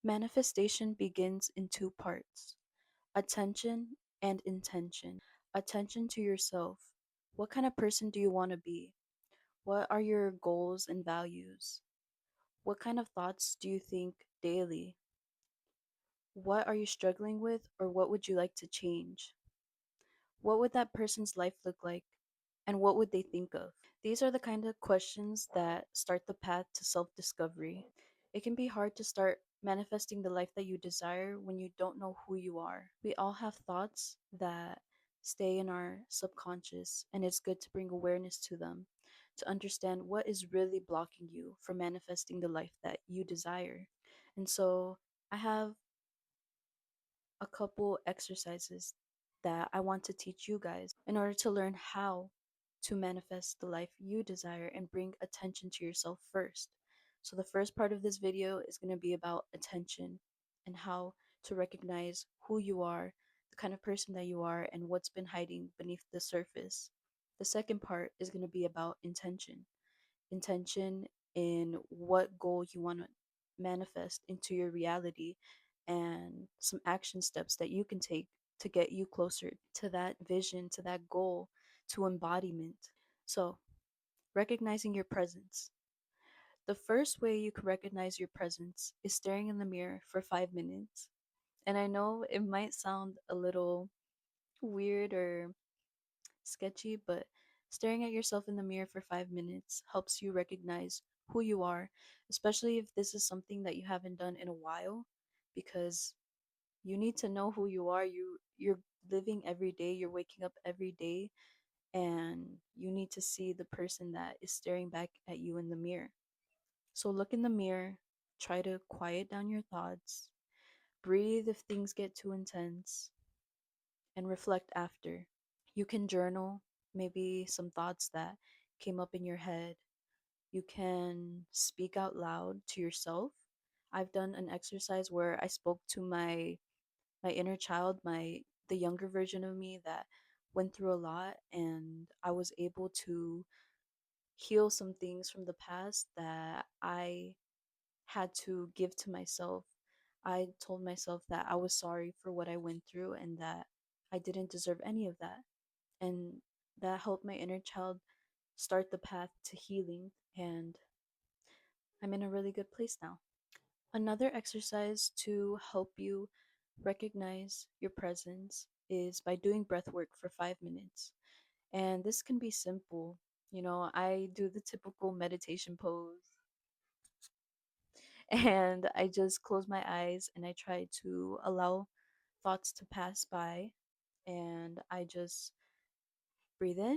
Manifestation begins in two parts: attention and intention. Attention to yourself. What kind of person do you want to be? What are your goals and values? What kind of thoughts do you think daily? What are you struggling with, or what would you like to change? What would that person's life look like? And what would they think of? These are the kind of questions that start the path to self discovery. It can be hard to start manifesting the life that you desire when you don't know who you are. We all have thoughts that stay in our subconscious, and it's good to bring awareness to them to understand what is really blocking you from manifesting the life that you desire. And so, I have a couple exercises that I want to teach you guys in order to learn how to manifest the life you desire and bring attention to yourself first. So, the first part of this video is going to be about attention and how to recognize who you are, the kind of person that you are, and what's been hiding beneath the surface. The second part is going to be about intention in what goal you want to manifest into your reality, and some action steps that you can take to get you closer to that vision, to that goal, to embodiment. So, recognizing your presence. The first way you can recognize your presence is staring in the mirror for 5 minutes. And I know it might sound a little weird or sketchy, but staring at yourself in the mirror for 5 minutes helps you recognize who you are, especially if this is something that you haven't done in a while, because you need to know who you are. You're living every day, you're waking up every day, and you need to see the person that is staring back at you in the mirror. So look in the mirror, try to quiet down your thoughts, breathe if things get too intense, and reflect after. You can journal maybe some thoughts that came up in your head. You can speak out loud to yourself. I've done an exercise where I spoke to my inner child, the younger version of me that went through a lot, and I was able to heal some things from the past that I had to give to myself. I told myself that I was sorry for what I went through and that I didn't deserve any of that. And that helped my inner child start the path to healing, and I'm in a really good place now. Another exercise to help you recognize your presence is by doing breath work for 5 minutes. And this can be simple. I do the typical meditation pose and I just close my eyes and I try to allow thoughts to pass by, and I just breathe in,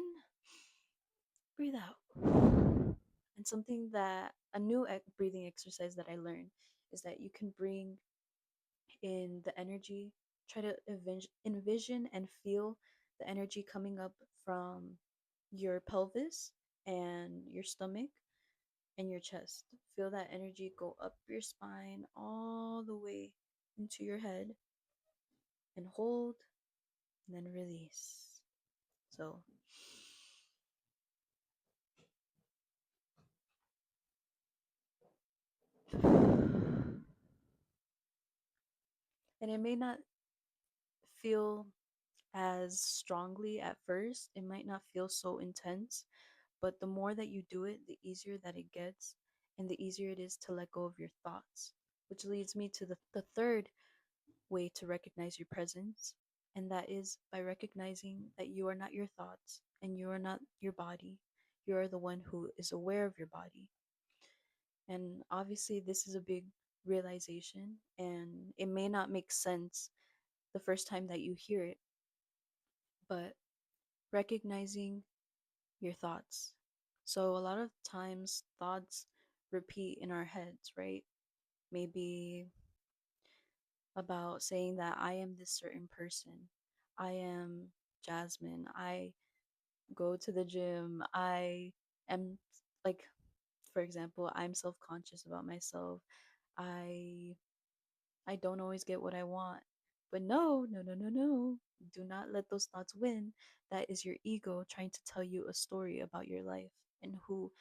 breathe out. And something that a new breathing exercise that I learned is that you can bring in the energy, try to envision and feel the energy coming up from your pelvis and your stomach and your chest. Feel that energy go up your spine all the way into your head, and hold and then release. So, and it may not feel as strongly at first, it might not feel so intense, but the more that you do it, the easier that it gets, and the easier it is to let go of your thoughts. Which leads me to the third way to recognize your presence, and that is by recognizing that you are not your thoughts and you are not your body. You are the one who is aware of your body. And obviously, this is a big realization, and it may not make sense the first time that you hear it, but recognizing your thoughts. So, a lot of times, thoughts repeat in our heads, right? Maybe about saying that I am this certain person. I am Jasmine. I go to the gym. I am, like, for example, I'm self conscious about myself. I I don't always get what I want. But no, no, no, no, no. Do not let those thoughts win. That is your ego trying to tell you a story about your life and who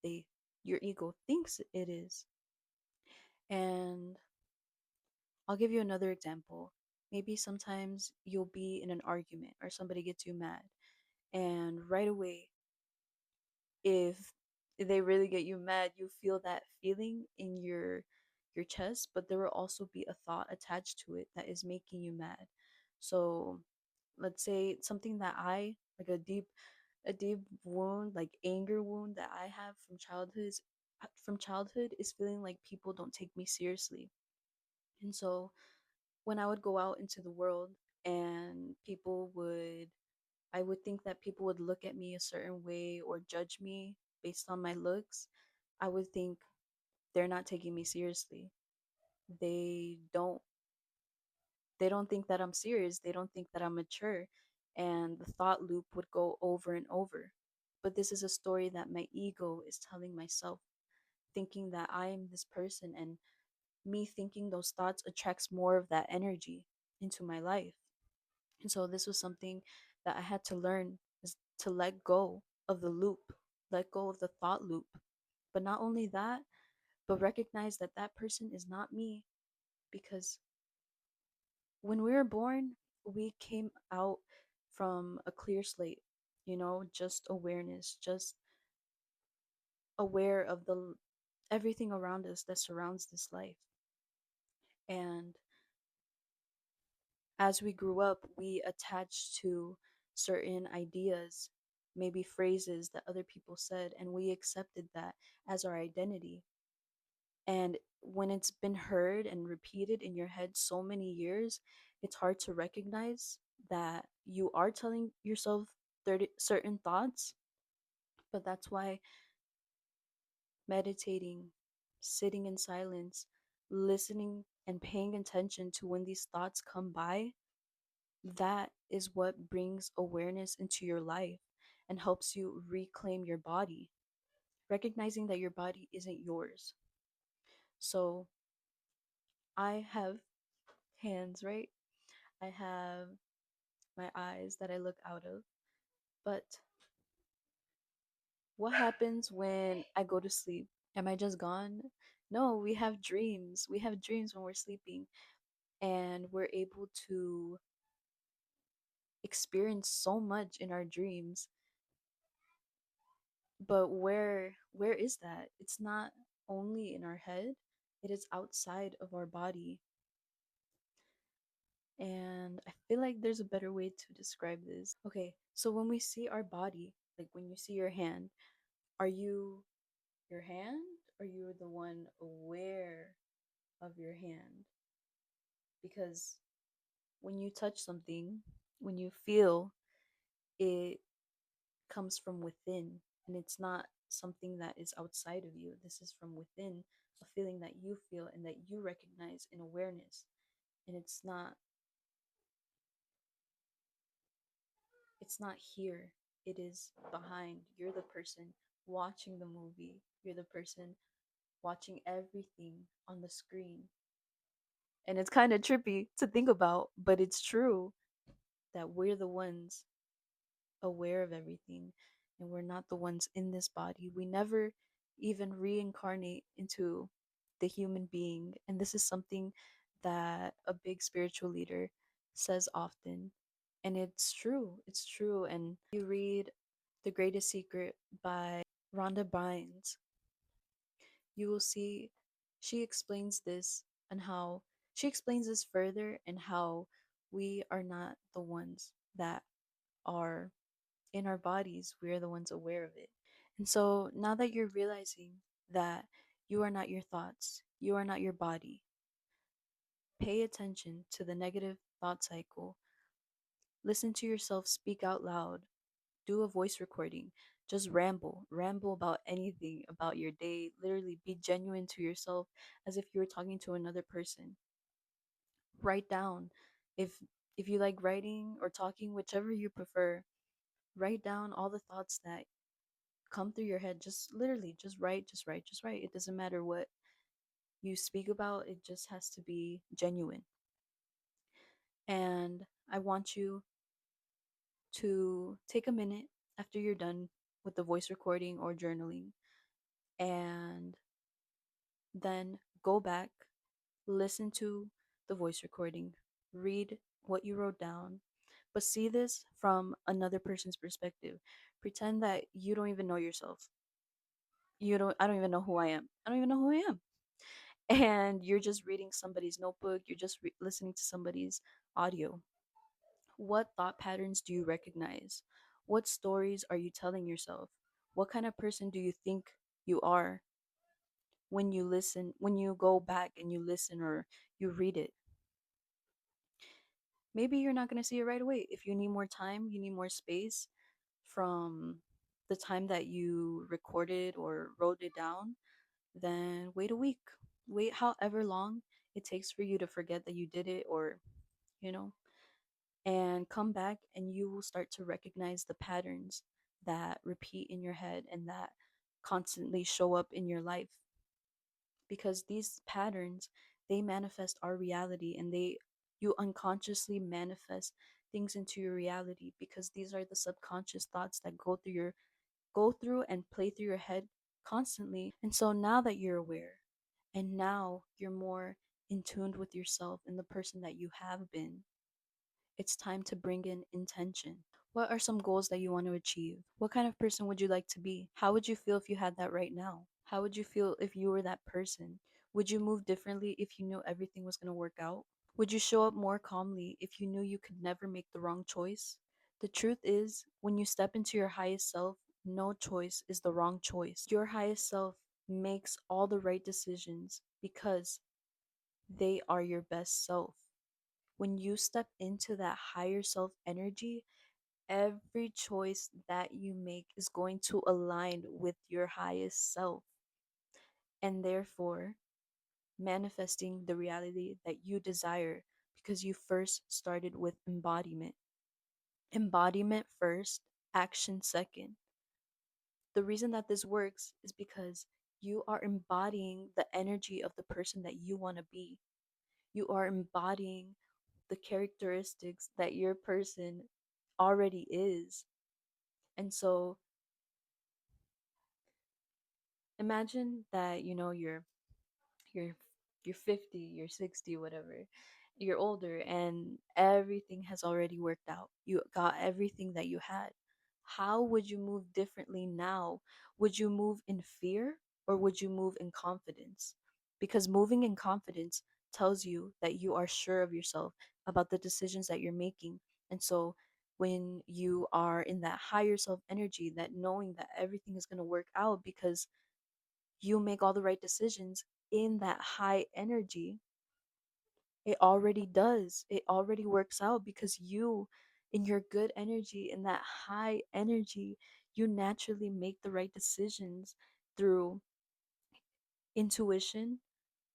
they your ego thinks it is. And I'll give you another example. Maybe sometimes you'll be in an argument or somebody gets you mad, and right away, if they really get you mad, you feel that feeling in your chest, but there will also be a thought attached to it that is making you mad. So let's say something that I like, a deep wound, like anger wound that I have from childhood is feeling like people don't take me seriously. And so when I would go out into the world and I would think that people would look at me a certain way or judge me based on my looks, I would think they're not taking me seriously. They don't they don't think that I'm serious. They don't think that I'm mature. And the thought loop would go over and over. But this is a story that my ego is telling myself, thinking that I am this person, and me thinking those thoughts attracts more of that energy into my life. And so this was something that I had to learn, is to let go of the loop, let go of the thought loop. But not only that, but recognize that that person is not me, because when we were born, we came out from a clear slate, just awareness, just aware of the everything around us that surrounds this life. And as we grew up, we attached to certain ideas, maybe phrases that other people said, and we accepted that as our identity. And when it's been heard and repeated in your head so many years, it's hard to recognize that you are telling yourself certain thoughts. But that's why meditating, sitting in silence, listening, and paying attention to when these thoughts come by, that is what brings awareness into your life and helps you reclaim your body, recognizing that your body isn't yours. So I have hands, right? I have my eyes that I look out of. But what happens when I go to sleep? Am I just gone? No, we have dreams. We have dreams when we're sleeping, and we're able to experience so much in our dreams. But where is that? It's not only in our head, it is outside of our body. And I feel like there's a better way to describe this. Okay, so when we see our body, like when you see your hand, are you your hand, or you're the one aware of your hand? Because when you touch something, when you feel, it comes from within, and it's not something that is outside of you. This is from within, a feeling that you feel and that you recognize in awareness. And it's not here. It is behind. You're the person watching the movie. You're the person watching everything on the screen. And it's kind of trippy to think about, but it's true that we're the ones aware of everything, and we're not the ones in this body. We never even reincarnate into the human being. And this is something that a big spiritual leader says often. And it's true. It's true. And you read The Greatest Secret by Rhonda Bynes, you will see she explains this, and how she explains this further, and how we are not the ones that are in our bodies. We are the ones aware of it. And so now that you're realizing that you are not your thoughts, you are not your body, pay attention to the negative thought cycle. Listen to yourself speak out loud. Do a voice recording. Just ramble about anything about your day. Literally be genuine to yourself as if you were talking to another person. Write down. If you like writing or talking, whichever you prefer, write down all the thoughts that come through your head. Just literally just write, just write, just write. It doesn't matter what you speak about, it just has to be genuine. And I want you to take a minute after you're done with the voice recording or journaling, and then go back, listen to the voice recording, read what you wrote down, but see this from another person's perspective. Pretend that you don't even know yourself. I don't even know who I am. I don't even know who I am. And you're just reading somebody's notebook, you're just listening to somebody's audio. What thought patterns do you recognize? What stories are you telling yourself? What kind of person do you think you are when you listen, when you go back and you listen or you read it? Maybe you're not going to see it right away. If you need more time, you need more space from the time that you recorded or wrote it down, then wait a week. Wait however long it takes for you to forget that you did it, or, you know, and come back and you will start to recognize the patterns that repeat in your head and that constantly show up in your life, because these patterns, they manifest our reality, and they you unconsciously manifest things into your reality because these are the subconscious thoughts that go through and play through your head constantly. And so now that you're aware, and now you're more in tune with yourself and the person that you have been, it's time to bring in intention. What are some goals that you want to achieve? What kind of person would you like to be? How would you feel if you had that right now? How would you feel if you were that person? Would you move differently if you knew everything was going to work out? Would you show up more calmly if you knew you could never make the wrong choice? The truth is, when you step into your highest self, no choice is the wrong choice. Your highest self makes all the right decisions because they are your best self. When you step into that higher self energy, every choice that you make is going to align with your highest self, and therefore manifesting the reality that you desire, because you first started with embodiment. Embodiment first, action second. The reason that this works is because you are embodying the energy of the person that you want to be. You are embodying the characteristics that your person already is. And so imagine that, you're you're 50, you're 60, whatever. You're older and everything has already worked out. You got everything that you had. How would you move differently now? Would you move in fear or would you move in confidence? Because moving in confidence tells you that you are sure of yourself about the decisions that you're making. And so when you are in that higher self energy, that knowing that everything is going to work out because you make all the right decisions in that high energy, it already does. It already works out because you, in your good energy, in that high energy, you naturally make the right decisions through intuition,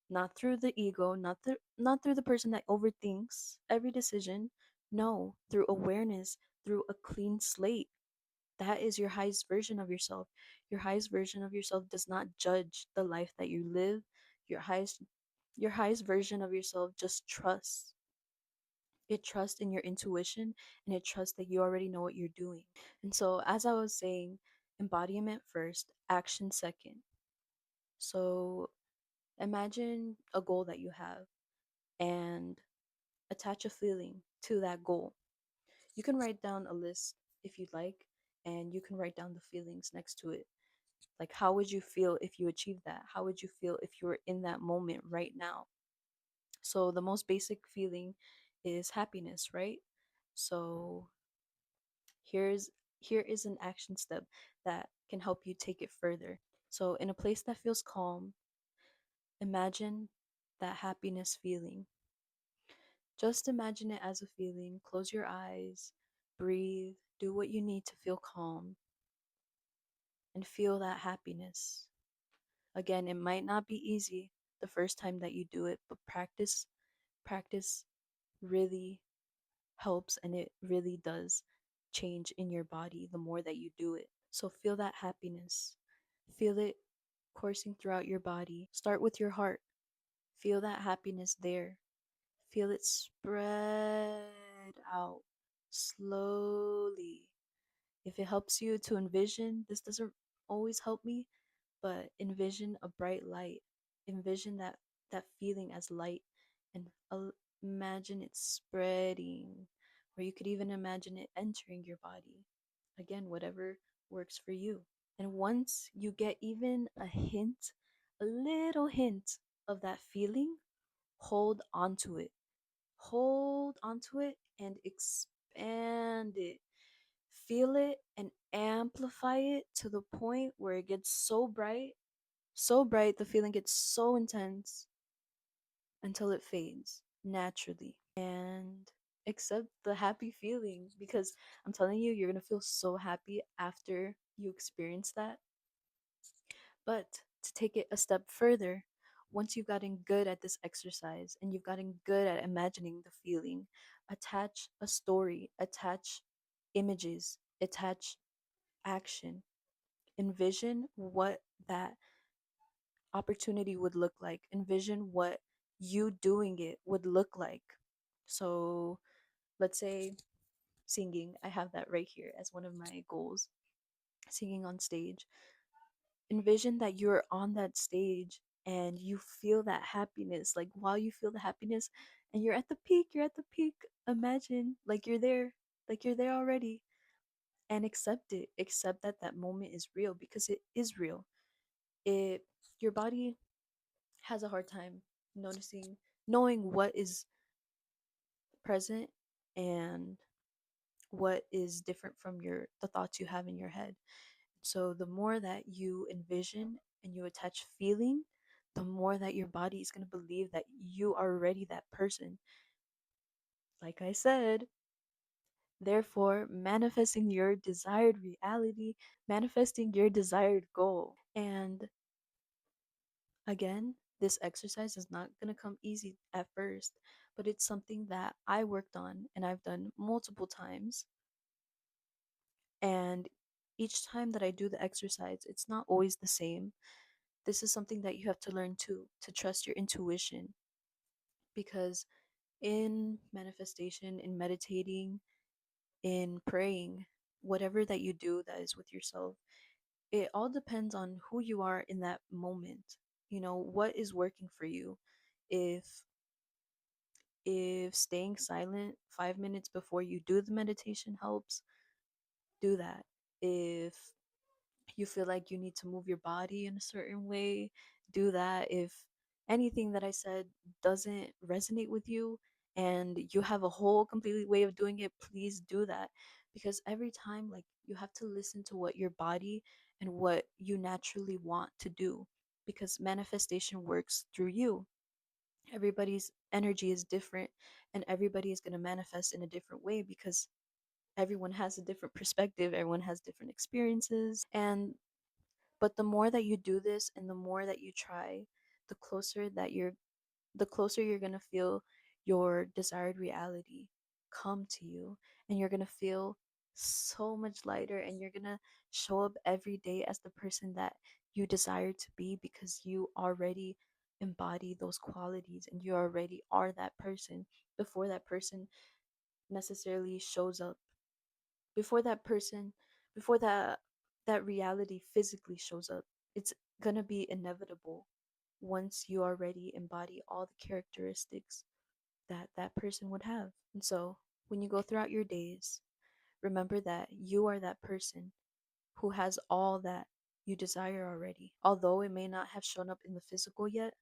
not through the ego, not through the person that overthinks every decision. No, through awareness, through a clean slate. That is your highest version of yourself. Your highest version of yourself does not judge the life that you live. Your highest version of yourself just trusts. It trusts in your intuition, and it trusts that you already know what you're doing. And so as I was saying, embodiment first, action second. So imagine a goal that you have and attach a feeling to that goal. You can write down a list if you'd like, and you can write down the feelings next to it. Like, how would you feel if you achieved that? How would you feel if you were in that moment right now? So, the most basic feeling is happiness, right? So, here's here is an action step that can help you take it further. So, in a place that feels calm, imagine that happiness feeling. Just imagine it as a feeling. Close your eyes, breathe, do what you need to feel calm, and feel that happiness. Again, it might not be easy the first time that you do it, but practice really helps, and it really does change in your body the more that you do it. So feel that happiness. Feel it coursing throughout your body. Start with your heart. Feel that happiness there. Feel it spread out slowly. If it helps you to envision, this doesn't always help me, but envision a bright light. Envision that feeling as light, and imagine it spreading, or you could even imagine it entering your body. Again, whatever works for you. And once you get even a hint, a little hint of that feeling, hold onto it. Hold onto it and expand it. Feel it and amplify it to the point where it gets so bright, the feeling gets so intense until it fades naturally. And accept the happy feeling, because I'm telling you, you're gonna feel so happy after you experience that. But to take it a step further, once you've gotten good at this exercise and you've gotten good at imagining the feeling, attach a story, attach images, attach action. Envision what that opportunity would look like. Envision what you doing it would look like. So, let's say singing, I have that right here as one of my goals, singing on stage. Envision that you're on that stage and you feel that happiness. Like while you feel the happiness and you're at the peak. Imagine like you're there already, and accept it. Accept that that moment is real, because it is real. It Your body has a hard time noticing, knowing what is present and what is different from the thoughts you have in your head. So the more that you envision and you attach feeling, the more that your body is going to believe that you are already that person. Like I said, therefore, manifesting your desired reality, manifesting your desired goal. And again, this exercise is not going to come easy at first, but it's something that I worked on and I've done multiple times. And each time that I do the exercise, it's not always the same. This is something that you have to learn too, to trust your intuition. Because in manifestation, in meditating, in praying, whatever that you do that is with yourself, it all depends on who you are in that moment. What is working for you. If if staying silent 5 minutes before you do the meditation helps, do that. If you feel like you need to move your body in a certain way, do that. If anything that I said doesn't resonate with you and you have a whole completely way of doing it, please do that. Because every time, like, you have to listen to what your body and what you naturally want to do, because manifestation works through you. Everybody's energy is different, and everybody is going to manifest in a different way, because everyone has a different perspective, everyone has different experiences. But the more that you do this and the more that you try, the closer you're going to feel your desired reality come to you, and you're going to feel so much lighter, and you're going to show up every day as the person that you desire to be, because you already embody those qualities and you already are that person before that person necessarily shows up, before that person before that reality physically shows up. It's gonna be inevitable once you already embody all the characteristics that that person would have. And so when you go throughout your days, remember that you are that person who has all that you desire already. Although it may not have shown up in the physical yet,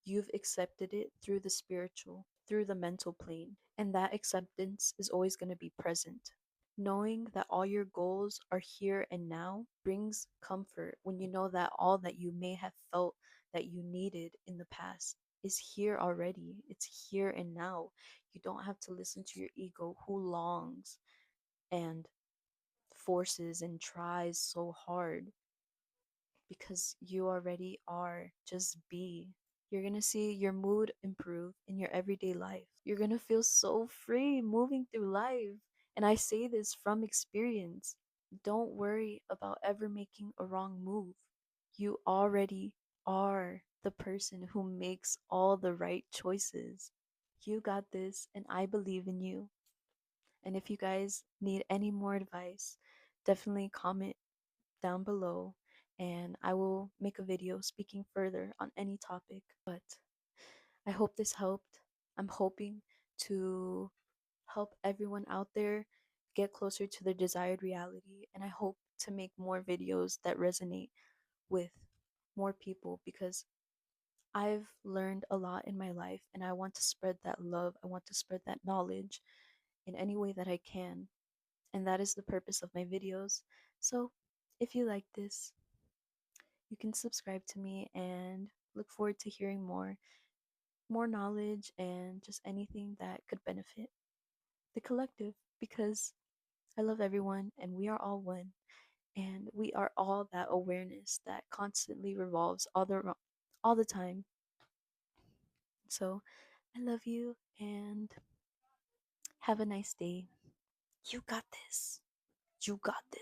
you've accepted it through the spiritual, through the mental plane, and that acceptance is always going to be present. Knowing that all your goals are here and now brings comfort when you know that all that you may have felt that you needed in the past is here already. It's here and now. You don't have to listen to your ego, who longs and forces and tries so hard, because you already are. Just be. You're gonna see your mood improve in your everyday life. You're gonna feel so free moving through life. And I say this from experience. Don't worry about ever making a wrong move. You already are the person who makes all the right choices. You got this, and I believe in you. And if you guys need any more advice, definitely comment down below, and I will make a video speaking further on any topic. But I hope this helped. I'm hoping to help everyone out there get closer to their desired reality. And I hope to make more videos that resonate with more people because I've learned a lot in my life and I want to spread that love. I want to spread that knowledge in any way that I can. And that is the purpose of my videos. So if you like this, you can subscribe to me and look forward to hearing more knowledge and just anything that could benefit the collective because I love everyone and we are all one and we are all that awareness that constantly revolves all the time. So I love you and have a nice day. You got this. You got this.